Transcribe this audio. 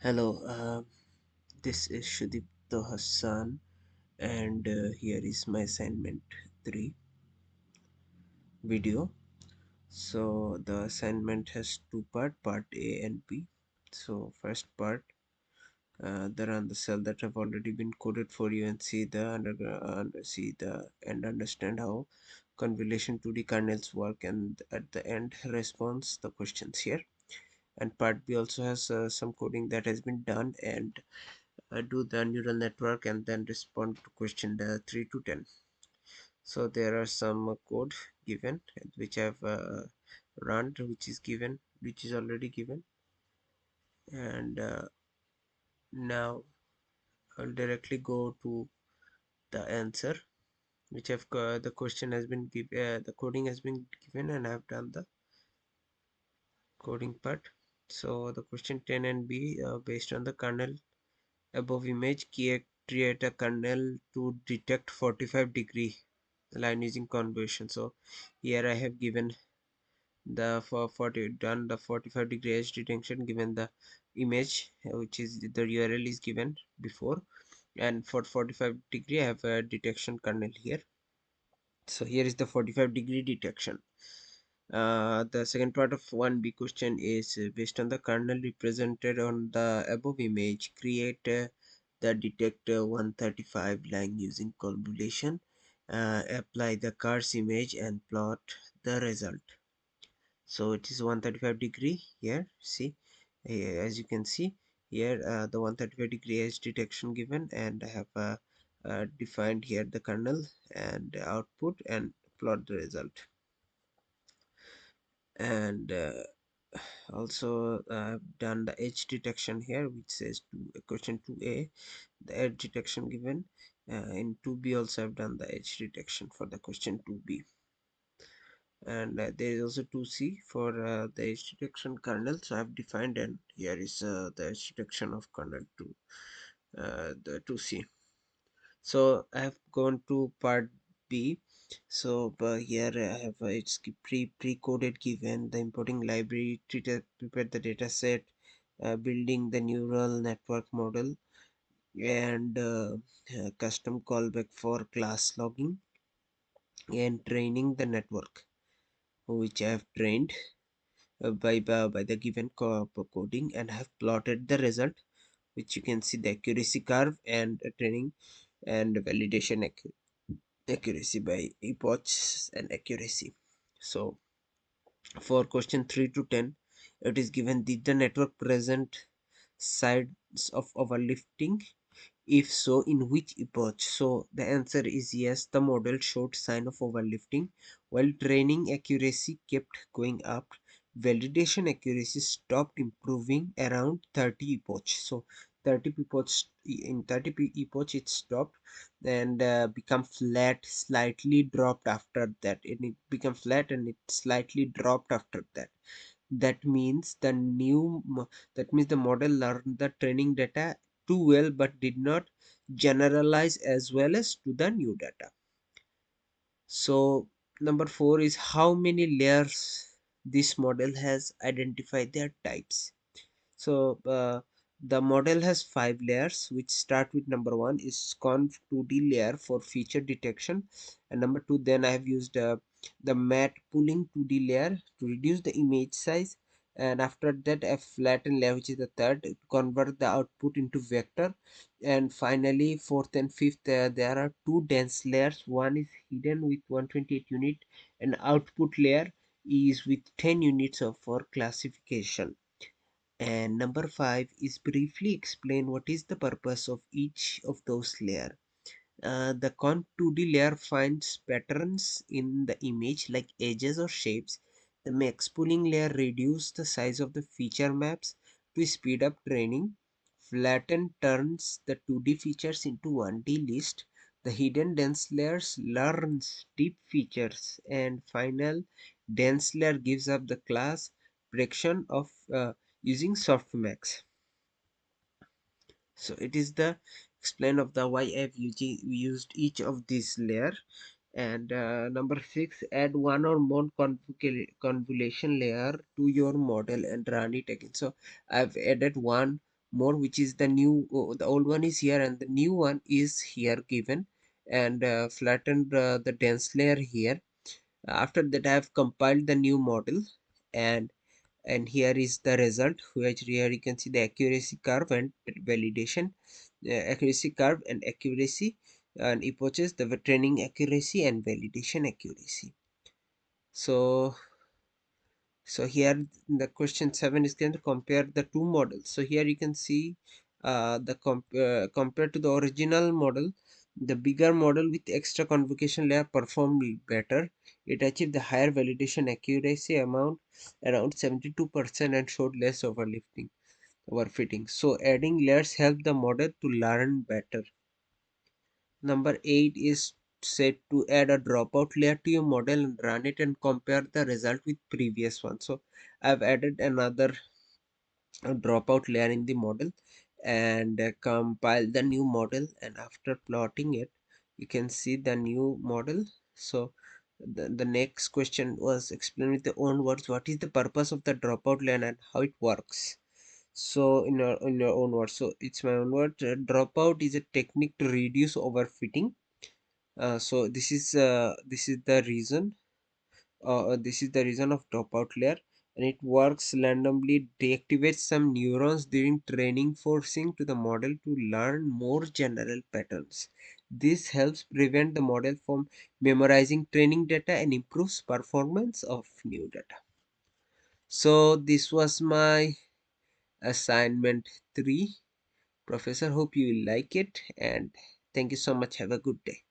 Hello, this is Sudeepto Hassan, and here is my assignment 3 video. So, the assignment has two part A and B. So, first part, there are the cell that have already been coded for you and see the and understand how convolution 2D kernels work, and at the end response the questions here. And part B also has some coding that has been done, and do the neural network and then respond to question 3 to 10. So there are some code given which I've run, which is already given, and now I'll directly go to the answer which I've the question has been given, the coding has been given, and I've done the coding part. So the question 10 and B, based on the kernel above image, create a kernel to detect 45-degree line using convolution. So here I have given the for 40 done the 45-degree edge detection given the image, which is the URL is given before, and for 45 degree I have a detection kernel here. So here is the 45-degree detection. The second part of 1B question is, based on the kernel represented on the above image, create the detector 135 line using convolution, apply the cars image and plot the result. So it is 135-degree here. See, as you can see here, the 135-degree edge detection given, and I have defined here the kernel and output and plot the result. And also I've done the edge detection here, which says to question 2A, the edge detection given. In 2B also I've done the edge detection for the question 2B, and there is also 2C for the edge detection kernel. So I've defined, and here is the edge detection of kernel to the 2C. So I have gone to part B. So here I have it's pre-coded given the importing library, prepare the data set, building the neural network model, and custom callback for class logging, and training the network, which I have trained by the given coding, and have plotted the result, which you can see the accuracy curve, and training and validation accuracy by epochs and accuracy. So for question 3 to 10, it is given, did the network present sides of overlifting? If so, in which epoch? So the answer is yes, the model showed sign of overlifting, while training accuracy kept going up. Validation accuracy stopped improving around 30 epoch. So 30 epoch, in 30 epoch it stopped, and become flat, slightly dropped after that. And it became flat and it slightly dropped after that. That means that means the model learned the training data too well but did not generalize as well as to the new data. So number 4 is, how many layers this model has identified their types. So the model has 5 layers, which start with number 1 is conv 2D layer for feature detection, and number 2, then I have used the matte pooling 2D layer to reduce the image size, and after that a flatten layer, which is the third, to convert the output into vector, and finally fourth and fifth, there are two dense layers. One is hidden with 128 unit, and output layer is with 10 units of for classification. And number 5 is briefly explain what is the purpose of each of those layer. The con 2D layer finds patterns in the image like edges or shapes. The max pooling layer reduces the size of the feature maps to speed up training. Flatten turns the 2D features into 1D list. The hidden dense layers learns deep features, and final dense layer gives up the class prediction of using softmax. So it is the explain of the why I've used each of these layer. And number 6, add one or more convolution layer to your model and run it again. So I've added one more, which is the new, the old one is here and the new one is here given, and flattened the dense layer here. After that I have compiled the new model, and here is the result, which here you can see the accuracy curve and validation, accuracy curve and accuracy, and epoches the training accuracy and validation accuracy. So here the question 7 is going to compare the two models. So here you can see compared to the original model, the bigger model with extra convocation layer performed better. It achieved the higher validation accuracy amount around 72% and showed less overfitting. So adding layers help the model to learn better. Number 8 is said to add a dropout layer to your model and run it and compare the result with previous one. So I've added another dropout layer in the model and compile the new model, and after plotting it you can see the new model. So the next question was explain with the own words what is the purpose of the dropout layer and how it works. So in your own words, so it's my own word, dropout is a technique to reduce overfitting. So this is the reason of dropout layer, and it works randomly, deactivates some neurons during training, forcing to the model to learn more general patterns. This helps prevent the model from memorizing training data and improves performance of new data. So this was my assignment 3. Professor, hope you will like it, and thank you so much. Have a good day.